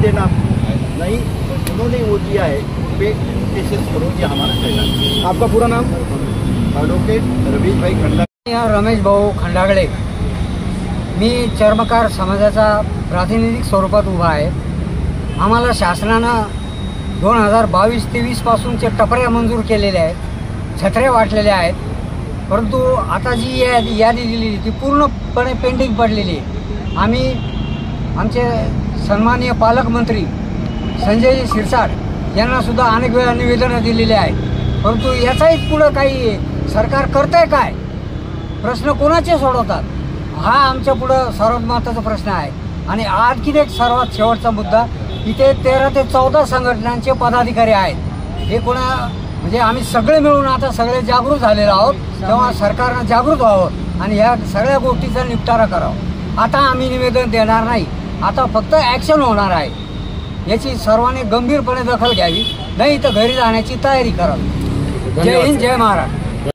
देना नहीं, उन्होंने वो दिया है पे केसेस करो, ये हमारा कहना। आपका पूरा नाम? एडवोकेट रवीश भाई खंडागळे। रमेश भाऊ खंडागळे। मी चर्मकार समाजाचा प्रातिनिधिक स्वरूपात उभा आहे। आम्हाला शासनानं 2022-23 पासूनचे टपऱ्या मंजूर केलेल्या आहेत, छत्र्या वाटलेल्या आहेत, परंतु आता जी यादी दिलेली ती पूर्णपणे पेंडिंग पडलेली आहे। आम्ही आमचे सन्माननीय पालकमंत्री संजय शिरसाट यांना सुद्धा अनेक वेळा निवेदनं दिलेली आहेत, परंतु याचाही पुढं काही सरकार करतंय काय? प्रश्न कोणाचे सोडवतात हा आमच्या पुढं सर्वात महत्त्वाचा प्रश्न आहे। आणि आणखीन एक सर्वात शेवटचा मुद्दा, इथे 13 ते 14 संघटनांचे पदाधिकारी आहेत। हे म्हणजे आम्ही सगळे मिळून आता सगळे जागृत झालेलो आहोत, तेव्हा सरकारनं जागृत व्हावं आणि ह्या सगळ्या गोष्टीचा निपटारा करावा। आता आम्ही निवेदन देणार नाही, आता फक्त ॲक्शन होणार आहे। याची सर्वांनी गंभीरपणे दखल घ्यावी, नाही तर घरी जाण्याची तयारी करावी। जय हिंद, जय महाराष्ट्र।